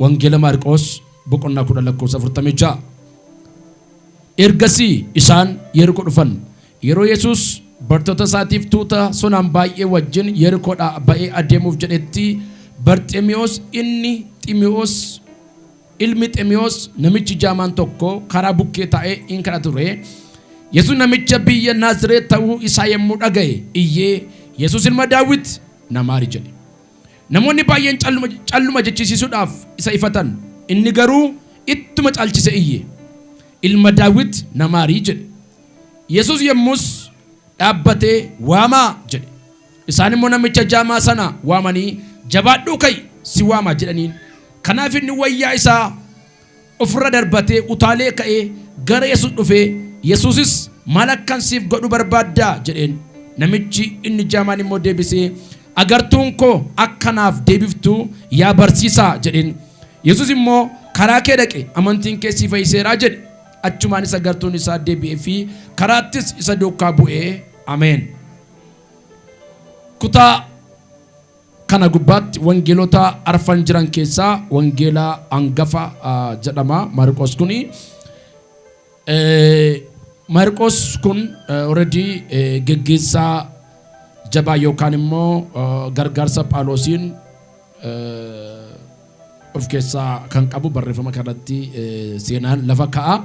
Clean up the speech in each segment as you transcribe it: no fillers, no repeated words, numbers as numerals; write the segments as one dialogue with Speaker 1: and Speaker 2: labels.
Speaker 1: Wangeela Maarqos boqonnaa 10:46. Ergasii isaan Yerikoo dhufan. Yeroo Yesuus bartoota isaatiif tuuta sonaan baay'ee wajjin Yerikoodhaa ba'ee adeemuuf jedhetti Barxemiyoos ilmi Ximiyoos namichi jaamaan tokko karaa bukkee taa'ee in kadhata ture. Yesuus namicha biyya Naazreet ta'uu isaa yommuu dhaga'e iyyee Yesuus ilma Daawit na maari jedhe. Namoonni baay'een calluma jechisiisuudhaaf isa ifatan. Inni garuu ittuma caalchise iyye. Ilma Daawit na maari jedhe. Yesuus yommus dhaabbatee waamaa jedhe. Isaan immoo namicha jaamaa sana waamanii jabaadhuu ka'i si waamaa jedhaniin. Kanaaf inni wayyaa isaa ofirra darbatee utaalee ka'ee gara Yesuus dhufee Yesuusis maal akkan siif godhu barbaaddaa jedheen. Namichi inni jaamaan immoo deebisee agartuun koo akkanaaf deebiftuu yaa barsiisaa jedheen. Yesuus immoo karaa kee dhaqe amantiin kee si fayyiseeraa jedhe. Achumaan isa agartuun isaa deebi'ee fi karaattis isa duukaa bu'ee ameen. Kutaa kana gubbaatti wangeelota arfan jiran keessaa wangeela hangafa jedhama Maarqos kuni. Maarqos kun already geggeessaa jabaa yookaan immoo gargaarsa Phaawulosiin of keessaa kan qabu barreeffama kanatti seenaan lafa ka'a.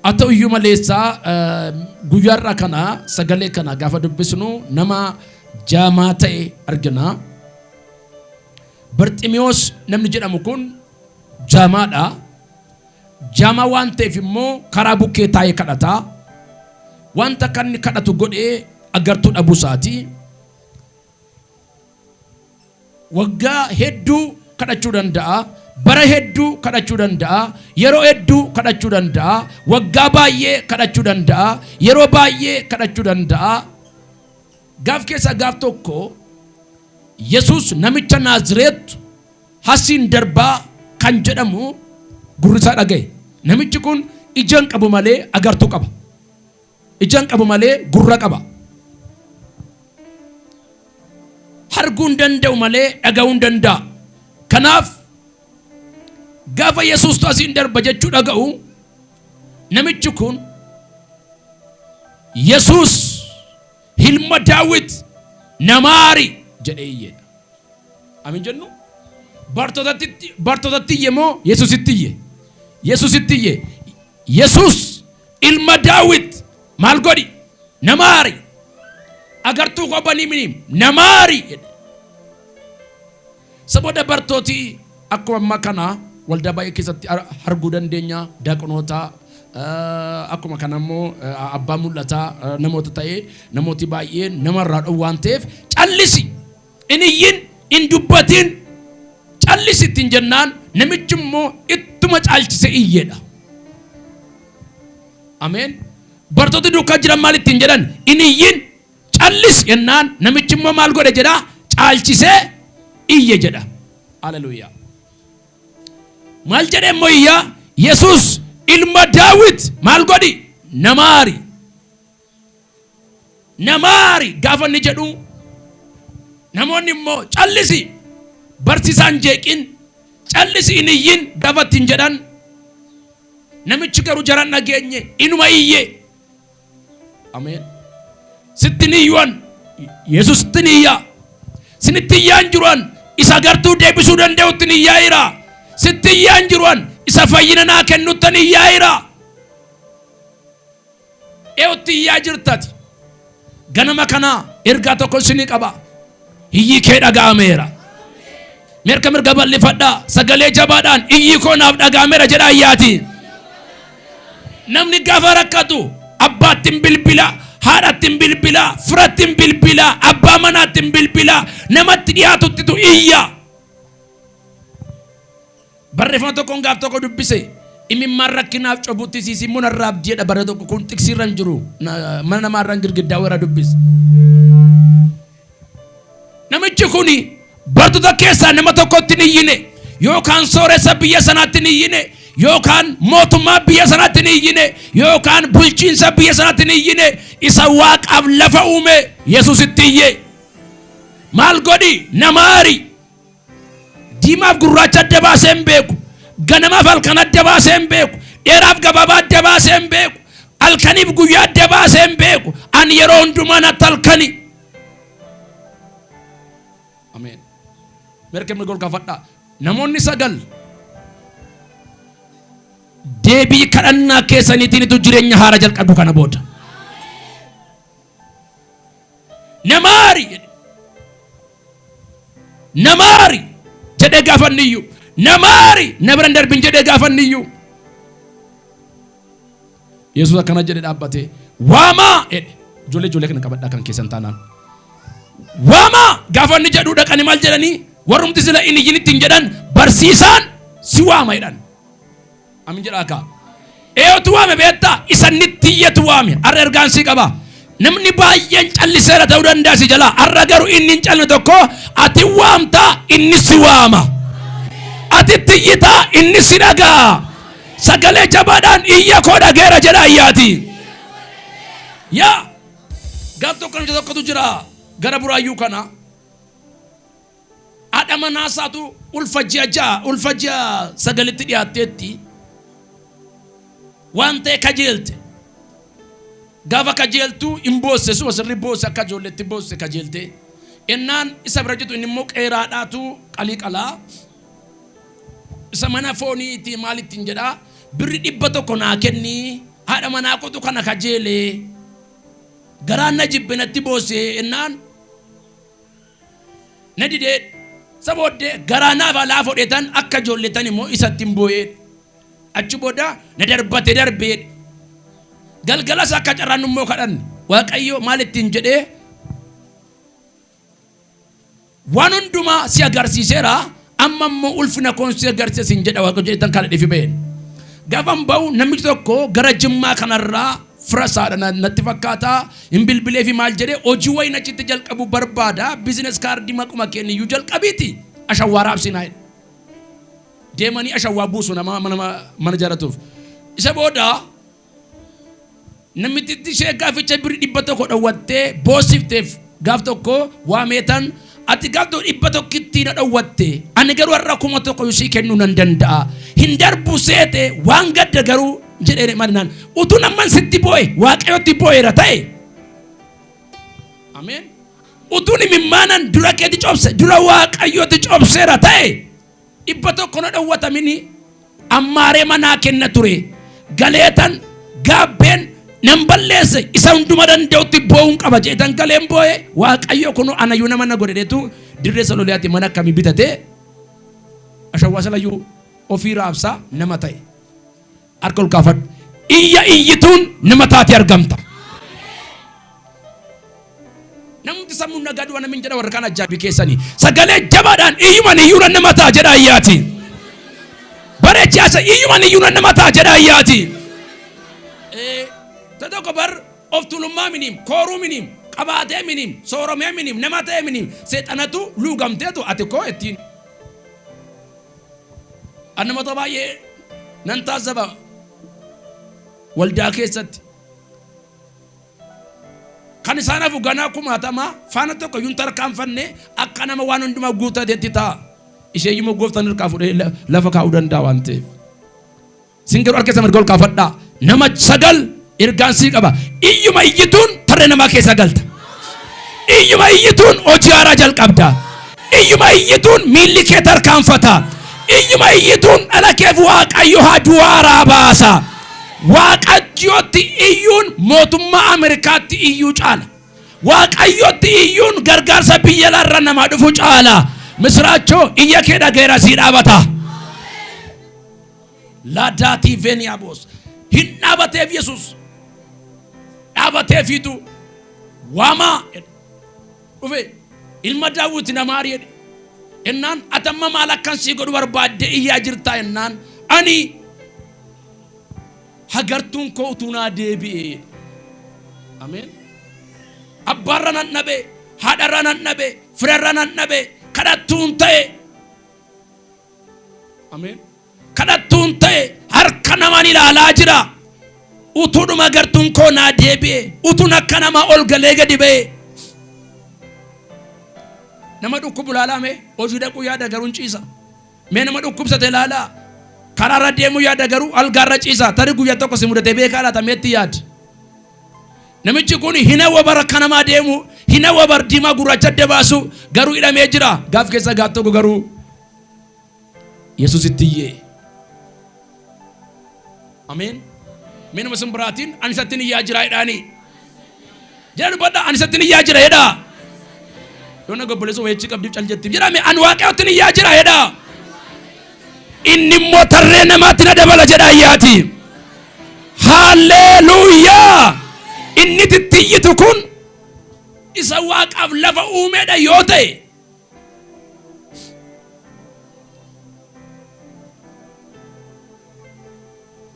Speaker 1: Haa ta'u iyyuu maleessaa guyyaarraa kana sagalee kana gaafa dubbisnu nama jaamaa ta'e argina. Barxemiyoos namni jedhamu kun jaamaadha. Jaamaa waan ta'eef immoo karaa bukkee taa'ee kadhata. Wanta kan inni kadhatu godhee agartuu dhabuu isaati. Waggaa hedduu kadhachuu danda'a. Bara hedduu kadhachuu danda'a. Yeroo hedduu kadhachuu danda'a. Waggaa baay'ee kadhachuu danda'a. Yeroo baay'ee kadhachuu danda'a. Gaaf keessa gaaf tokko Yesuus namicha Naazreet hasiin darbaa kan jedhamu gurrisaa dhaga'e. Namichi kun ijaan qabu malee agartuu qaba. Ijaan qabu malee gurra qaba. Arguu hin danda'u malee dhaga'uu hin danda'a. Kanaaf gaafa Yesuus hasiin darba jechuu dhaga'u namichi kun Yesuus ilma Daawit na maari jedhee iyyeedha. Amiin jennu bartootatti iyye moo Yesuusitti iyye? Yesuusitti iyye. Yesuus ilma Daawit maal godhi? Na maari. Agartuu koo banii mini na maari jedhe. Saboota bartootii akkuma amma kana waldaa baay'ee keessatti arguu dandeenya. Daaqonoota akkuma kana immoo abbaa mul'ataa namoota ta'ee namooti baay'een namarraa dhoowwan waan ta'eef callisi inni iyyin hin dubbatin callisi ittiin jennaan namichi immoo ittuma caalchise iyyeedha. Ameen. Bartooti duukaa jiran maal ittiin jedhan inni iyyin callis jennaan namichi immoo maal godhe jedha caalchisee iyye jedha. Haleluuyaa. Maal jedhe immoo Iyyaa Yesuus ilma Daawit maal godhi? Na maari. Na maari gaafa inni jedhu namoonni immoo callisi barsiisaan jeeqin callisi hin iyyin gaafa ittiin jedhan namichi garuu jaran dhageenye inuma iyye. Ameen. Sittin iyyuan Yesuus sittin iyyaa. Sinitti iyyaan jiruan isa agartuu deebisuu danda'utti iyyaa jira. Sitti iyyaan jiruan isa fayyina naa kennutti iyyaa jira. Eeyotti iyyaa jirtati. Ganama kana ergaa tokko isinii qaba. Iyyi kee dhaga'ameera. Mirga bal'ifadhaa sagalee jabaadhaan iyyi koo naaf dhaga'ameera jedha Iyyaati. Namni gaafa rakkatu abbaattiin bilbila, haadhattiin bilbila, firattiin bilbila, abbaa manaattiin bilbila, namatti dhiyaatuttitu iyya. Barreeffama tokkoon gaaf tokko dubbise imimmaan rakkinaaf cobutti siisii munarraa abdiidha bara tokko kun tiksiirran jiru mana namaarraan girgiddaa warra dubbise. Namichi kuni bartoota keessaa nama tokkotti hin iyyine yookaan sooressa biyya sanaatti hin iyyine yookaan mootummaa biyya sanaatti hin iyyine yookaan bulchiinsa biyya sanaatti hin iyyine isa waaqaaf lafa uume Yesuusitti iyye. Maal godhi? Na maari. diimaaf gurraacha adda baasee hin beeku. Ganamaaf halkan adda baasee hin beeku. Dheeraaf gabaabaa adda baasee hin beeku. Halkaniif guyyaa adda baasee hin beeku. Ani yeroo hundumaa natti halkani. Ameen. Merkee mirgol kaafadhaa. Namoonni 9 deebii kadhannaa keessaniitiinitu jireenya haaraa jalqabu kana booda. Namaari jedhee gaafanniyyuu. Namaari na biran darbin jedhee gaafanniyyuu. Yesuus akkana jedhee dhaabbatee waamaa jedhe. Ijoollee kana qabadhaa kan keessan taanaan. Waamaa gaafanni jedhuu dhaqanii maal jedhanii warrumti sila inni iyyiin jedhan barsiisaan si waama jedhan. Amin jedhaa kaa. Eeyotu waame beektaa isa nitti iyyatu waame. Har'a ergaan si qaba. Namni baay'een calliseera ta'uu danda'a si jalaa. Har'a garuu inni hin calne tokko ati waamtaa inni si waama. Ati itti iyyitaa inni si dhagaa. Sagalee jabaadhaan iyya koo dhageera jedha iyyaati. Yaa gaaf tokkotu jira gara buraayyuu kana. Haadha manaa isaatu ulfa ji'a sagalitti dhiyaatteetti. Waan ta'e kajeelte. Gaafa kajeeltuu hin boosse suma sirri boosse akka ijoolleetti boosse kajeelte. Innaan isa bira jiru inni immoo qeeraadhaatu qalii qalaa. Isa mana fooniitti maalitti hin jedhaa. Birri 100 naa kenni. Haadha manaa qotu kana kajeelee. Garaan na jibbinatti boosse innaan. Na didee. Sabooddee garaa naaf alaa fudhatan akka ijoolleetan immoo isatti hin boo'ee. Achi booda na darbate darbee. Galgalas akka carraan immoo kadhanne. Waaqayyoo maalittiin jedhee waan hundumaa si agarsiiseera. Amma immoo ulfina koon si agarsiisin jedha waaqayyoo jedhan kana dhifi ba'een. Gaafan ba'u namichi tokko gara Jimmaa kanarraa firasaadha natti fakkaata. Hin bilbilee fi maal jedhee hojii wayii achitti jalqabu barbaada. Biizines kaardii maquma kenniyyuu jalqabiiti. Ashawwaa raabsinaa. Deemanii ashawwaa buusu nama mana jaaratuuf. Isa booda namitti ishee gaaficha birri 100 dhawwattee boosifteef gaaf tokko waameetan ati gaaf tokko 100 ittiin dhawwatte ani garuu har'a 1,000 ishii kennuu nan danda'a. Hin darbu seete waan gadda garuu jedhee malinaan utuu namman sitti boo'e waaqayyootti boo'eera ta'e. Ameen. Utuu nimimaanan dura keetti cobse dura waaqayyootti cobseera ta'e. 100 na dhawwatamini ammaaree manaa kenna ture. Galeetan gaabbeen nan balleesse isa hundumaa danda'utti boo'uun qaba jedhan galeen boo'e waaqayyo kunu anayyuu nama na godheetu dirree saloliyaatti mana akkamii bitatee ashawwaa salayyuu ofii raabsaa nama ta'e. Harka ol kaafadhu. Iyyituun nama taate argamta. Namni sammuu nagaa du'a namin jedha warra kana ajaa'ibii keessanii. Sagalee jabaadhaan iyyuman iyyuun nama ta'a jedha iyyaati. Bareechaasa iyyuman iyyuun nama ta'a jedha iyyaati. Tokko bar of tulummaa minim, kooruu minim, qabaatee minim, sooromee minim, nama ta'e minim, seexanatu luugamteetu ati koo ittiin. Namoota baay'ee nan taasisa waldaa keessatti. Kan isaan hafu ganaa 60 faana tokko yuun tarkaanfanne akka nama waan hundumaa guutateetti ta'a. Isheeyyuma gooftaan hirkaa fuudhee lafa kaa'uu danda'a waan ta'eef. Singaruu harka isa mirga ol kaafadhaa. Nama 9 ergaan si qaba. Iyyuma iyyituun tarree namaa keessa galta. Iyyuma iyyituun hojii haaraa jalqabda. Iyyuma iyyituun miilli kee tarkaanfata. Iyyuma iyyituun dhala keef waaqayyo haduu haaraa baasa. Waaqayyootti iyyuun mootummaa Ameerikaatti iyyuu caala. Waaqayyootti iyyuun gargaarsa biyya laarra namaa dhufu caala. Misraachoo iyya kee dhageera sii dhaabata. Laadaati Veniyaabos. Hin dhaabateef Yesuus. Dhaabateefiitu waamaa dhufe ilma Daawit namaari jedhe. Innaan atamma maal akkan sii godhu barbaadde iyyaa jirtaa innaan ani hagartuun koo utuu naa deebi'e. Ameen. Abbaarra nan dhabe, haadharra nan dhabe, firarra nan dhabe, kadhattuun ta'e. Ameen. Kadhattuun ta'e harka namaan ilaalaa jira. Utuudhuma agartuun koo naa deebi'e, utuun akka namaa ol galee gadi ba'e. Nama dhukkubu laalame hojii dhaquu yaada garuun ciisa. Mee nama dhukkubsate ilaala. Karaarra deemuu yaada garuu algaarra ciisa. Tarii guyyaa tokko si mudate beekaa laata meetti yaada. Namichi kun hinawa bara kanamaa deemu, hinawa bar diimaa gurraacha adda baasu garuu hidhamee jira. Gaaf keessa gaaf tokko garuu Yesuusitti iyyee. Ameen. Mee nama sin biraatiin ani isattiin iyyaa jira jedhaanii. Jedha dubbadha ani isattiin iyyaa jira jedha. Yoona gobboleessa wayichi qabdiif cal jettiif jedhame ani waaqayyoottiin iyyaa jira jedha. Inni immoo tarree namaatti na dabala jedha iyyaati. Haalleluuyaa. Inni titiyyitu kun isa waaqaaf lafa uumeedha yoo ta'e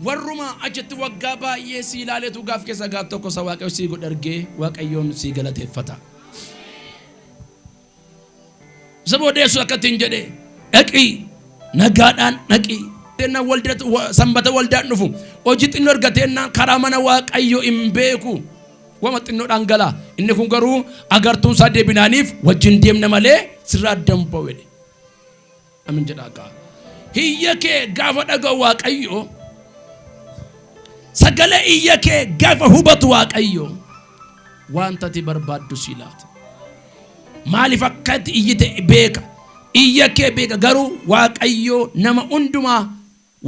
Speaker 1: warruma achitti waggaa baay'ee si ilaaleetu gaaf keessa gaaf tokko isa waaqayyo sii godhe argee waaqayyoon sii galateeffata. Isa booddeessu akkattiin jedhe dhaqii nagaadhaan dhaqii. Teenna sanbata waldaan dhufu hojii xinnoo argateenna karaa mana waaqayyo hin beeku wama xinnoo dhangala inni kun garuu agartuun isaa deebinaaniif wajjin deemna malee sirraa damba'u jedhe. Amin jedhaa kaa hiyya kee gaafa dhaga'u waaqayyo sagalee iyya kee gaafa hubatu waaqayyo wanta ati barbaaddu si laata. Maaliif akka ati iyyite beeka. Iyya kee beeka garuu waaqayyo nama hundumaa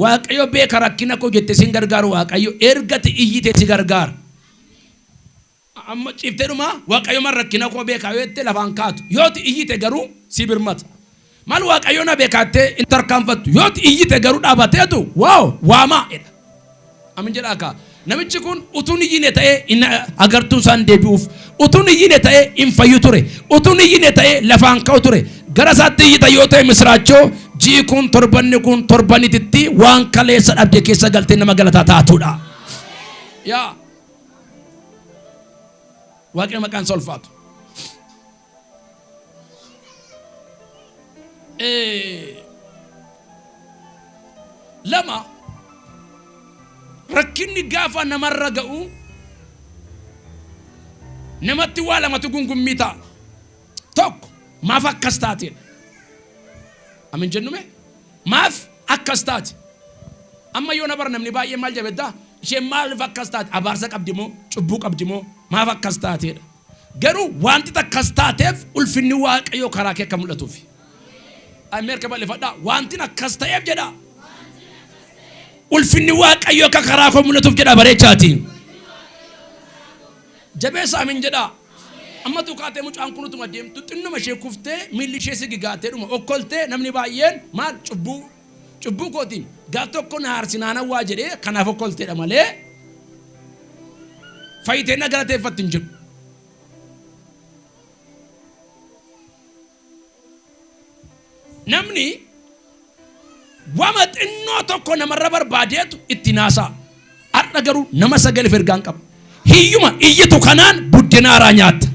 Speaker 1: waaqayyo beeka rakkina koo jette sin gargaaru waaqayyo ergati iyyite si gargaara. Amma cifteedhuma waaqayyo man rakkina koo beeka yoo jette lafaan kaatu yooti iyyite garuu si birmata. Maal waaqayyo na beekaattee in tarkaanfattu yooti iyyite garuu dhaabateetu waaw waamaa jedha. Amin jedhaa kaa namichi kun utuun iyyine ta'ee in agartuun isaan deebi'uuf utuun iyyine ta'ee in fayyu ture utuun iyyine ta'ee lafaan ka'u ture. Gara isaatti iyyita yoo ta'e misraachoo jii kun torbanni kun torbanititti waan kaleessa dhabde keessa galtee nama galataa taatudha. Yaa waaqni maqaan isaa ulfaatu. Lama rakkinni gaafa namarra ga'u namatti waa lamatu gungummii ta'a. Tokko maaf akkas taatedha. Amin jennume maaf akkas taate. Amma yoo na bar namni baay'ee maal jabedda isheen maaliif akkas taate abaarsa qabdi moo cubbuu qabdi moo maaf akkas taatedha. Garuu wanti akkas taateef ulfinni waaqayyoo karaa kee akka mul'atuuf. Ameerika bal'ifadha wanti akkas ta'eef jedha. Ulfinni waaqayyoo akka karaa koo mul'atuuf jedha bareechaati. Jabeessa amin jedha. Amma tu kaatee mucaan kunutuma deemtu xinnuma ishee kuftee miilli ishee sigigaatee dhuma okkoltee namni baay'een maal cubbuu kootiin gaaf tokko na haarsinaan waa jedhee kanaaf okkolteedha malee fayyitee na galateeffatti hin jiru. Namni wama xinnoo tokko namarra barbaadeetu itti naasaa. Har'a garuu nama sagaliif ergaan qaba. Hiyyuma iyyitu kanaan buddeen haaraa nyaatta.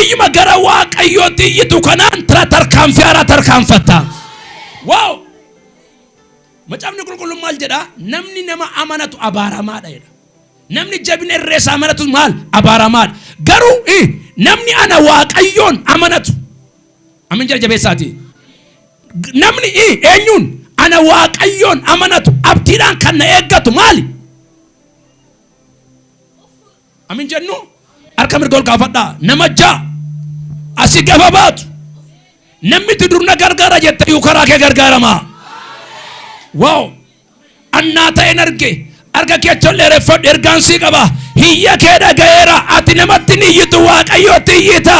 Speaker 1: Iyyuma gara waaqayyootti iyyitu kanaan tarkaanfii haaraa tarkaanfatta. Waaw! Macaafni qulqulluun maal jedhaa? Namni nama amanatu abaaramaadha jedha. Namni jabina irree isaa amanatu maal? Abaaramaadha. Garuu namni ana waaqayyoon amanatu. Amin jira jabeessaati. Namni eenyuun ana waaqayyoon amanatu abdiidhaan kan na eeggatu maali? Amin jennu harka mirga ol kaafadhaa nama ja'a asii gafa baatu namni itti durna gargaara jette yuu karaa kee gargaarama. Waaw annaa ta'een arge arga kee tolleereffadhu ergaan sii qaba hiyya kee dhaga'eera ati namatti ni iyyitu waaqayyootti iyyita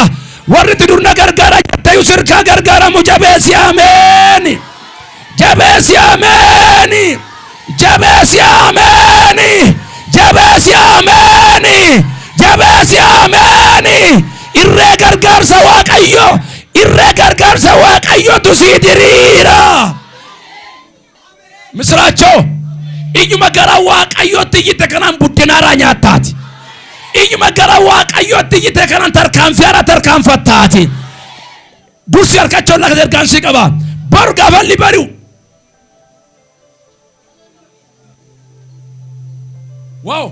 Speaker 1: warri itti durna gargaara jette yuu sirkaa gargaaramu jabeessi ameeni jabeessi ameeni jabeessi ameeni jabeessi ameeni jabeessi ameeni irree gargaarsa waaqayyo irree gargaarsa waaqayyootu sii diriira. Misraachoo iyyuma gara waaqayyootti iyyite kanaan buddeen haaraa nyaattaati. Iyyuma gara waaqayyootti iyyite kanaan tarkaanfii haaraa tarkaanfattaati. Dursi harkachoo lafa ergaan sii qaba. Boru gaafa libari'u waaw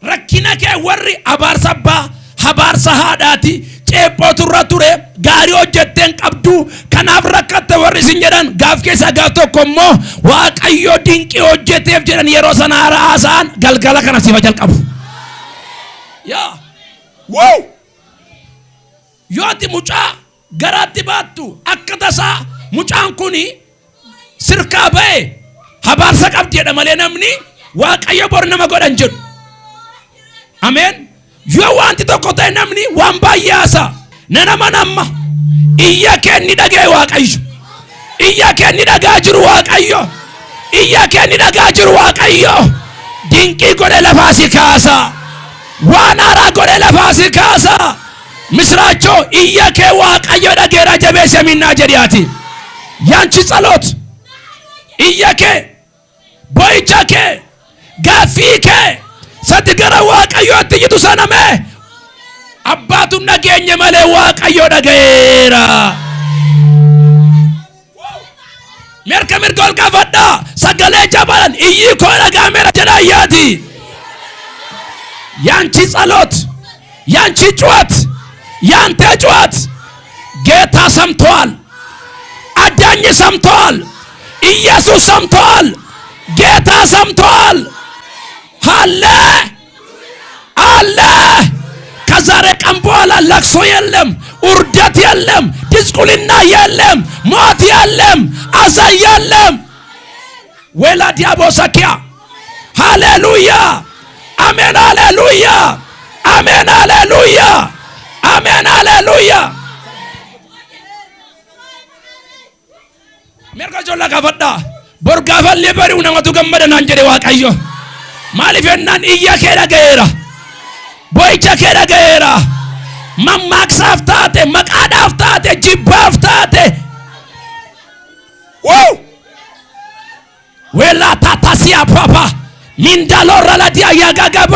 Speaker 1: rakkina kee warri abaarsa abbaa habaarsa haadhaati ceephootu irra ture gaarii hojjetteen qabdu kanaaf rakkatte warri isin jedhan gaaf keessa gaaf tokko immoo waaqayyoo dinqii hojjeteef jedhan yeroo sana haasa'an galgala kana sifa jalqabu. Yaa wow yooti mucaa garaatti baattu akka tasaa mucaan kuni sirkaa ba'e habaarsa qabdi jedha malee namni waaqayyo bor nama godhan jedhu. Ameen. Yoo wanti tokko ta'e namni waan baay'ee haasa nama nama iyya kenni dhagee waaqayyo iyya kenni dhagaa jiru waaqayyo iyya kenni dhagaa jiru waaqayyo dinqii godhe lafaa si kaasa waan haaraa godhe lafaa si kaasa misraachoo iyya kee waaqayyo dhageera jabeessa minnaa jedhiyaati yaanchi ጸሎት iyya kee boyicha kee gaaffii kee sati gara waaqayyootti yitu saname abbaatu nageenye malee waaqayyo dhagayeera. Mirga ol qabadha sagalee jabalan iyyi koo dhagameera jedha Iyyaati. Yaanchi ጸሎት ያንቺ ጩኸት ያንተ ጩኸት ጌታ ሰምቷል። አዳኝ ሰምቷል። ኢየሱስ ሰምቷል። ጌታ ሰምቷል። አለ አለ ከዛሬ ቀን በኋላ ለቅሶ የለም፣ ውርደት የለም፣ ድስቁልና የለም፣ ሞት የለም፣ አዛኝ የለም። ወላ ዲያቦሳኪያ ሃሌሉያ አሜን ሃሌሉያ አሜን ሃሌሉያ አሜን ሃሌሉያ ሜርካጆላ ጋፈዳ ቦርጋፈል ሊበሪው ነመቱ ገመደና እንጀዴ ዋቀዮ ማሊፈናን ኢያኬ ደገራ ቦይቻ ከደገራ ማማክሳፍታቴ መቃዳፍታቴ ጅባፍታቴ ዋው ወላ ታታሲያ ፓፓ ሚንዳሎራ ለዲያ ያጋጋቦ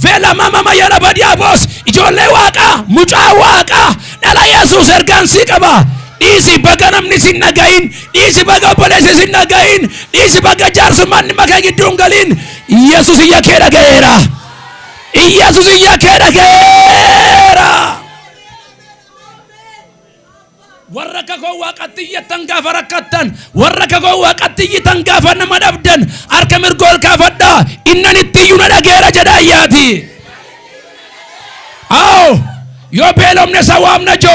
Speaker 1: ቬላ ማማማ የረበዲያቦስ ኢጆሌ ዋቃ ሙጫ ዋቃ ደላ ኢየሱስ እርጋን ሲቀባ ዲሲ በገነምኒ ሲነጋይን ዲሲ በገቦሌስ ሲነጋይን ዲሲ በገጃርሱ ማን መከጊዱን ገሊን ኢየሱስ እያከደገራ ኢየሱስ እያከደገራ ወረከኮ ዋቀጥይ ተንጋፈረከተን ወረከኮ ዋቀጥይ ተንጋፈነ መደብደን አርከምር ጎል ካፈዳ ኢነንትዩ ነደገራ ጀዳያቲ አው ዮ ቤሎምነ ሰዋምነ ጆ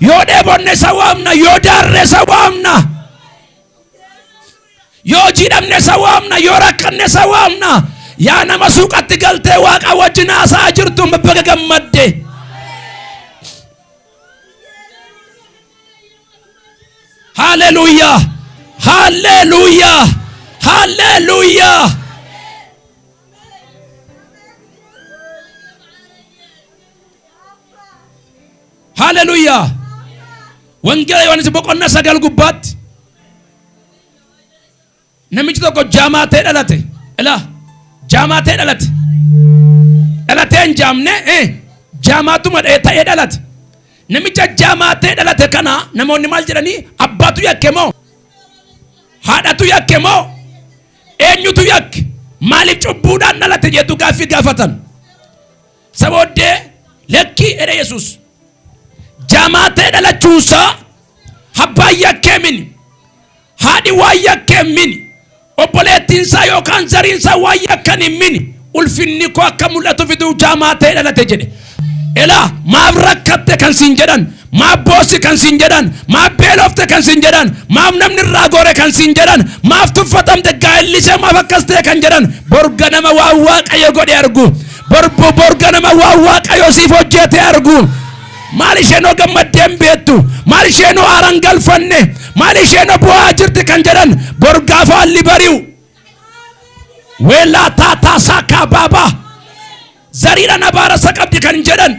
Speaker 1: ዮ ደቦነ ሰዋምነ ዮ ዳሬ ሰዋምነ ዮ ጂደምነ ሰዋምነ ዮ ረከነ ሰዋምነ ያ ነመሱቀት ገልቴ ዋቃ ወጅና ሳጅርቱ መበገገመደ ሃሌሉያ ሃሌሉያ ሃሌሉያ ሃሌሉያ ወንጌል ዮሐንስ በቆና ሰገል ጉባት ነምጭ ተቆ ጃማቴ ደለተ እላ ጃማቴ ደለተ ደለተን ጃምነ ጃማቱ መደታ ደለተ ነምጭ ጃማቴ ደለተ ከና ነሞኒ ማልጀራኒ አባቱ ያከሞ ሃዳቱ ያከሞ ኤኙቱ ያክ ማሊፍ ጩቡዳን ደለተ ጀቱ ጋፊ ጋፈተን ሰቦዴ ለኪ እረ ኢየሱስ ጃማቴ ደለቹሳ ሀባያ ከሚን ሃዲ ዋያ ከሚን ኦቦሌቲንሳ ዮካን ዘሪንሳ ዋያ ከኒሚን ኡልፊኒ ኮ አከሙለቱ ፊዱ ጃማቴ ደለተ ጀደ ኤላ ማብረከተ ከንሲንጀዳን ማቦስ ከንሲንጀዳን ማቤሎፍተ ከንሲንጀዳን ማምነምን ራጎረ ከንሲንጀዳን ማፍቱፈተም ደጋይልሰ ማፈከስተ ከንጀዳን ቦርገነመ ዋዋቀ የጎደ ያርጉ ቦርገነመ ዋዋቀ ዮሲፍ ሆጀተ ያርጉ ማሊሼኖ ገመደም ቤቱ ማሊሼኖ አረንገል ፈነ ማሊሼኖ ቦአጅርት ከንጀዳን ቦርጋፋ ሊበሪው ወላ ታታ ሳካ ባባ ዘሪራ ነባረ ሰቀብዲ ከንጀዳን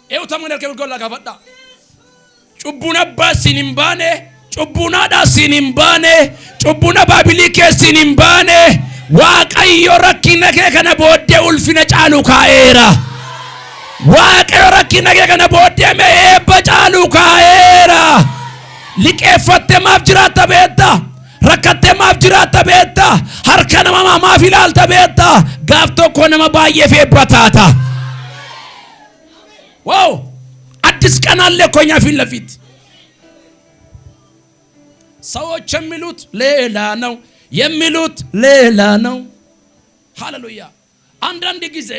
Speaker 1: ኤው ተመነርከ ጎላ ጋፈዳ ጩቡና ባሲኒምባኔ ጩቡና ዳሲኒምባኔ ጩቡና ባቢሊኬ ሲኒምባኔ waaqayyo rakkina kee kana booddee ulfina caalu kaa'eera waaqayyo rakkina kee kana booddee eebba caalu kaa'eera liqeeffatte maaf jiraata beetta Rakkattee maaf jiraatta beektaa? Harka nama maaf ilaalta beektaa? Gaaf tokko nama baay'ee feebbataata. Wow! አዲስ ቀን አለ እኮ እኛ ፊት ለፊት። ሰዎች የሚሉት ሌላ ነው፣ የሚሉት ሌላ ነው። ሃሌሉያ። አንዳንድ ጊዜ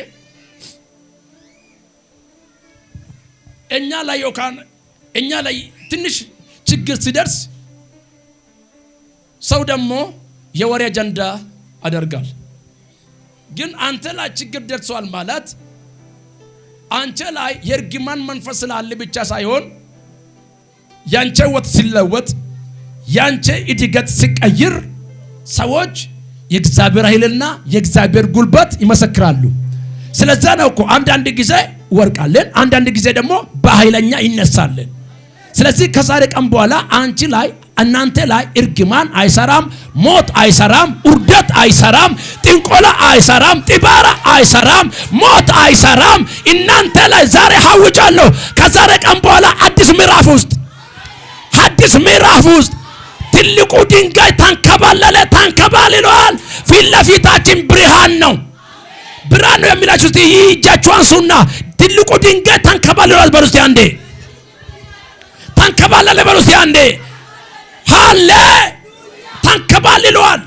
Speaker 1: እኛ ላይ ትንሽ ችግር ሲደርስ ሰው ደግሞ የወሬ አጀንዳ አደርጋል። ግን አንተ ላይ ችግር ደርሷል ማለት አንተ ላይ የርግማን መንፈስ ስላለ ብቻ ሳይሆን ያንተ ወጥ ሲለወጥ ያንተ እድገት ሲቀይር ሰዎች የእግዚአብሔር ኃይልና የእግዚአብሔር ጉልበት ይመሰክራሉ። ስለዛ ነው እኮ አንዳንድ ጊዜ ወርቃለን፣ አንዳንድ ጊዜ ደግሞ በኃይለኛ ይነሳለን። ስለዚህ ከዛሬ ቀን በኋላ አንቺ ላይ እናንተ ላይ እርግማን አይሰራም፣ ሞት አይሰራም፣ ውርደት አይሰራም፣ ጥንቆላ አይሰራም፣ ጥባራ አይሰራም፣ ሞት አይሰራም። እናንተ ላይ ዛሬ ሐውጃለሁ። ከዛሬ ቀን በኋላ አዲስ ምዕራፍ ውስጥ ትልቁ ድንጋይ ተንከባልሏል። ፊት ለፊታችን ብርሃን ነው። ብርሃን ነው የሚላችሁ እስቲ እጃችሁ አንሱና ትልቁ ድንጋይ ተንከባልሏል በሉ እስቲ አንዴ። ተንከባለለ በሉ እስቲ አንዴ። ሃሌ ተንከባልሏል።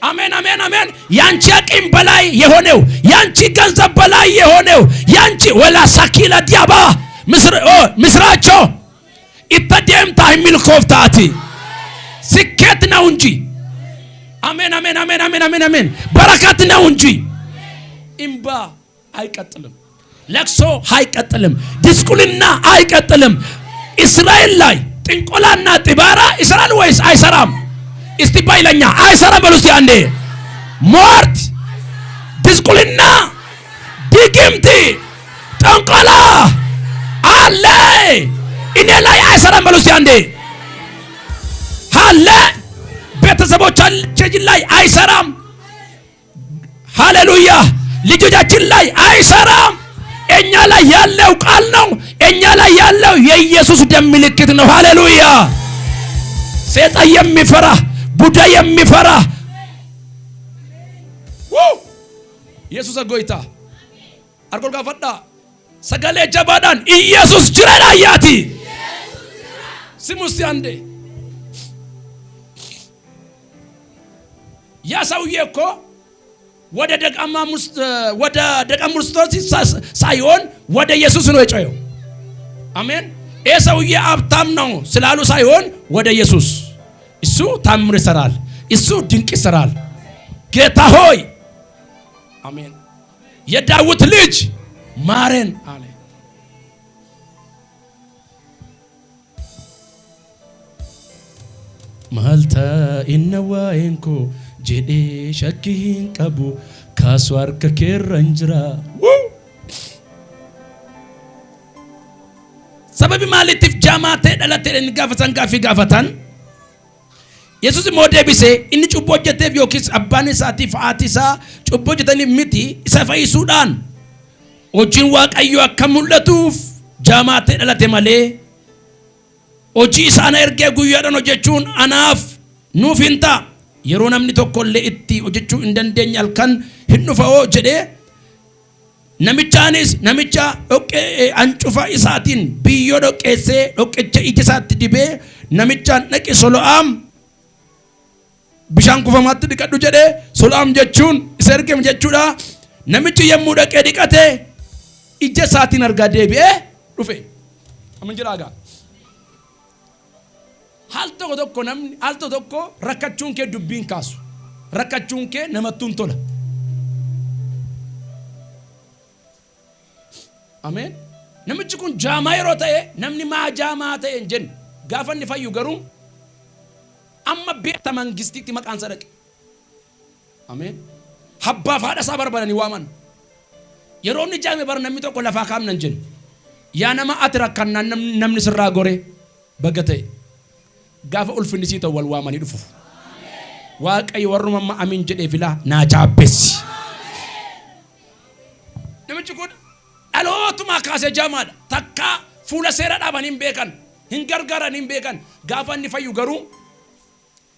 Speaker 1: አሜን አሜን አሜን። ያንቺ አቅም በላይ የሆነው ያንቺ ገንዘብ በላይ የሆነው ያንቺ ወላ ሳኪላ ዲያባ ምስራቾ ኢተደምታ የሚል ኮፍታቲ ስኬት ነው እንጂ አሜን አሜን አሜን አሜን አሜን አሜን በረከት ነው እንጂ እምባ አይቀጥልም፣ ለቅሶ አይቀጥልም፣ ድስቁልና አይቀጥልም። እስራኤል ላይ ጥንቆላና ጥባራ ይሰራል ወይስ አይሰራም? እስቲ ባይለኛ አይሰራም በሉ እስቲ አንዴ። ሞት፣ ድስቁልና፣ ድግምት፣ ጥንቆላ አለ እኔ ላይ አይሰራም በሉ እስቲ አንዴ። አለ ቤተሰቦቻችን ላይ አይሰራም። ሃሌሉያ። ልጆቻችን ላይ አይሰራም። እኛ ላይ ያለው ቃል ነው። እኛ ላይ ያለው የኢየሱስ ደም ምልክት ነው። ሃሌሉያ። ሰይጣን የሚፈራ ቡዳ የሚፈራ ኢየሱስ ጎይታ አርጎል ጋፈዳ ሰገሌ ጀባዳን ኢየሱስ ጅራላ ያቲ ስሙስ ያንዴ ያ ሰውዬ እኮ ወደ ደቀ መዛሙርቱ ሳይሆን ወደ ኢየሱስ ነው የጮኸው። አሜን። ይሄ ሰውዬ ሀብታም ነው ስላሉ ሳይሆን ወደ ኢየሱስ። እሱ ታምር ይሰራል፣ እሱ ድንቅ ይሰራል። ጌታ ሆይ አሜን፣ የዳዊት ልጅ ማረን አለ። ማልታ ኢነዋይንኮ ጄዴ ሸኪን ቀቡ ካስዋር ከከረንጅራ ሰበብ ማለትፍ ጃማቴ ደለቴ እንጋፈተን ጋፈታን ኢየሱስ ሞዴቢሴ እኒ ጩቦጀቴ ቢዮኪስ አባኔ ሳቲ ፋአቲሳ ጩቦጀተኒ ሚቲ ሰፈይሱዳን ኦጂን ዋቀዮ አከሙለቱፍ ጃማቴ ደለቴ ማሌ ኦጂ ሳና ኤርጌ ጉያደኖ ጀቹን አናፍ ኑፊንታ yeroo namni tokko illee itti hojjechuu hin dandeenye halkan hin dhufa'oo jedhee namichaanis namicha dhoqqee ancufa isaatiin biyyoo dhoqqeessee dhoqqicha ija isaatti dibee namichaan dhaqi Solo'aam bishaan kufamaatti dhiqadhu jedhee Solo'aam jechuun isa ergame jechuudha. Namichi yemmuu dhaqee dhiqatee ija isaatiin argaa deebi'ee dhufe. Amin jiraagaa. Halto tokko namni halto tokko rakkachuun kee dubbiin kaasu, rakkachuun kee namattuun tola. Amen. Namichi kun jaamaa yeroo ta'e namni maa jaamaa ta'e hin jenne gaafa inni fayyu garuu amma beekta mangistiitti maqaan isaa dhaqe. Amen. Habbaaf haadha isaa barbaadanii waaman. Yeroo inni jaame bara namni tokko lafaa kaamna hin jenne. Yaa nama ati rakkannaan namni sirraa gore baga ta'e. Gaafa ulfinni sii ta'u wal waamanii dhufu. Waaqayyo warruma amin jedhee filaa naa jaabbessi. Namichi kun dhalootuma kaasee jaamaadha. Takka fuula seera dhaabanii hin beekan, hin gargaaran hin beekan. Gaafa inni fayyu garuu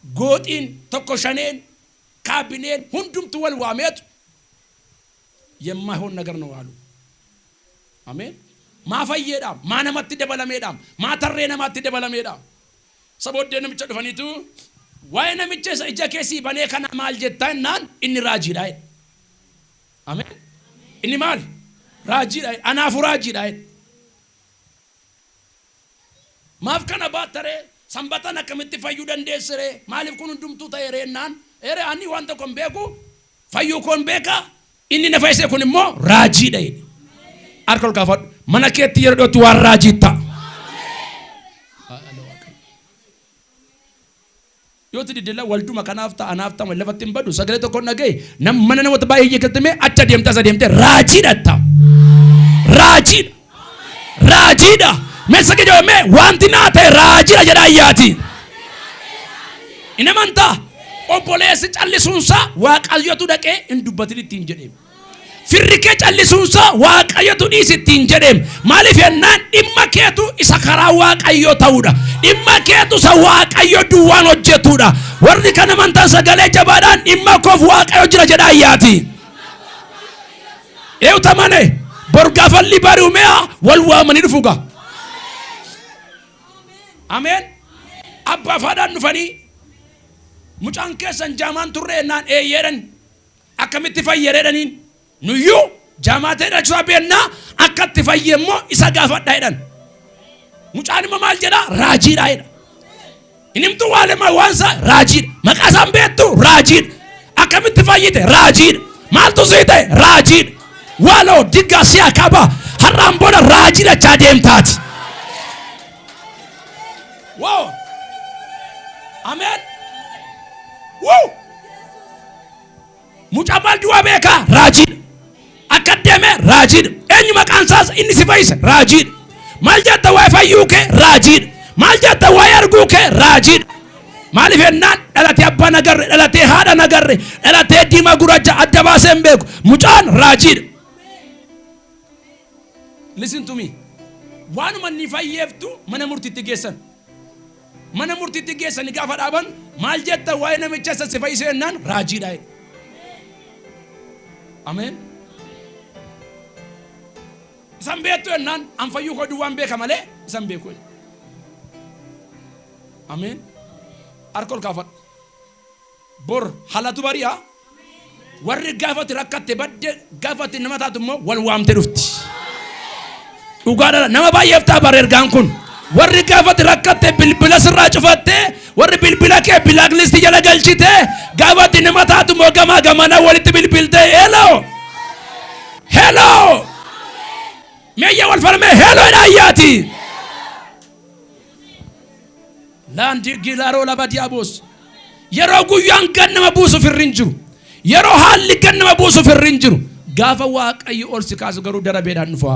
Speaker 1: gooxiin tokko shaneen kaabineen hundumtu wal waameetu የማይሆን ነገር ነው አሉ። አሜን። ማፈየዳም ማነመት ደበለሜዳም ማተሬ ነማት ደበለሜዳም ሰቦደንም ጨድፈኒቱ ዋይነም ጨሰ እጀኬሲ በኔ ከና ማል ጀታናን እኒ ራጂ ላይ አሜን። እኒ ማል ራጂ ላይ አናፉ ራጂ ላይ ማፍከና ባተሬ ሰንበተና ከመት ፈዩ ደንደስሬ ማልፍ ኩን ዱምቱ ተይሬናን ኤሬ አኒ ዋንተ ኮምቤኩ ፈዩ ኮምቤካ እኒ ነፈይሴ ኩንሞ ራጂ ላይ አርኮል ካፈድ መነከት ይርዶት ዋራጂታ ዮት ዲደላ ወልዱ መከናፍታ አናፍታ ወለፈትም በዱ ሰገለ ተኮና ገይ ነመነነ ወት ባይ ይከተመ አቻ ደምታ ሰደምተ ራጂ ደታ ራጂ ራጂዳ መስገጆ መ ዋንቲና ተ ራጂ አጀዳያቲ ኢነማንታ ኦፖሌስ ጫሊሱንሳ ዋቃልዮቱ ደቄ እንዱበትል ትንጀዴ ፍሪከ ጫሊሱንሳ ዋቃዮቱ ዲስቲን ጀደም ማሊፈናን ዲማከቱ ኢሰከራ ዋቃዮ ታውዳ ዲማከቱ ሰዋቃዮ ዱዋን ሆጀቱዳ ወርዲ ከነማንታ ሰገለ ጀባዳን ዲማኮፍ ዋቃዮ ጅራ ጀዳያቲ ኤው ተማኔ ቦርጋፈሊ ባሩሜያ ወልዋ ማን ይድፉጋ አሜን አባ ፋዳን ኑፈኒ ሙጫን ከሰን ጃማን ቱሬናን ኤየረን አከምት ፈየረደኒን ኑዩ ጃማቴ ደቹአቤና አከት ፈየሞ ኢሰጋፈዳ ሄደን ሙጫን ማል ጀዳ ራጂ ዳይዳ ኢንምቱ ዋለማ ዋንሳ ራጂ መቃሳም ቤቱ ራጂ አከምት ፈይተ ራጂ ማልቱ ሲተ ራጂ ዋሎ ዲጋሲያ ካባ ሐራምቦና ራጂ ደቻ ደምታት ዋው አሜን ዋው ሙጫማል ዱዋቤካ ራጂ አከደመ ራጂ እኝ መቃንሳስ ኢኒ ሲፈይስ ራጂ ማልጀተ ዋይፋዩከ ራጂ ማልጀተ ዋይርጉከ ራጂ ማልፈናን ደላቴ አባ ነገር ደላቴ ሃዳ ነገር ደላቴ ዲማ ጉራጃ አደባሰም ቤኩ ሙጫን ራጂ listen to me ዋኑ ማን ይፈየፍቱ መነሙርቲ ትገሰን መነሙርቲ ትገሰን ጋፋዳባን ማልጀተ ዋይነ መቸሰ ሲፈይሰናን ራጂ ዳይ አሜን Sambeto nan amfayu ko duwan be kamale sambe ko amen arkol kafat bor halatu bariya warri gafat rakatte badde gafat namata mo wal wamte dufti ugada nama bayefta barer gankun warri gafat rakatte bilbila sirra cufatte warri bilbila ke blacklist jala galchite gafat namata mo gama gama na walit bilbilte hello meya wal farme hello ayati landi gilaro la badiabos yero guyan ganna busu firrinjuru yero halli ganna busu firrinjuru gafa waqay orsi kasu garu darabe dan fa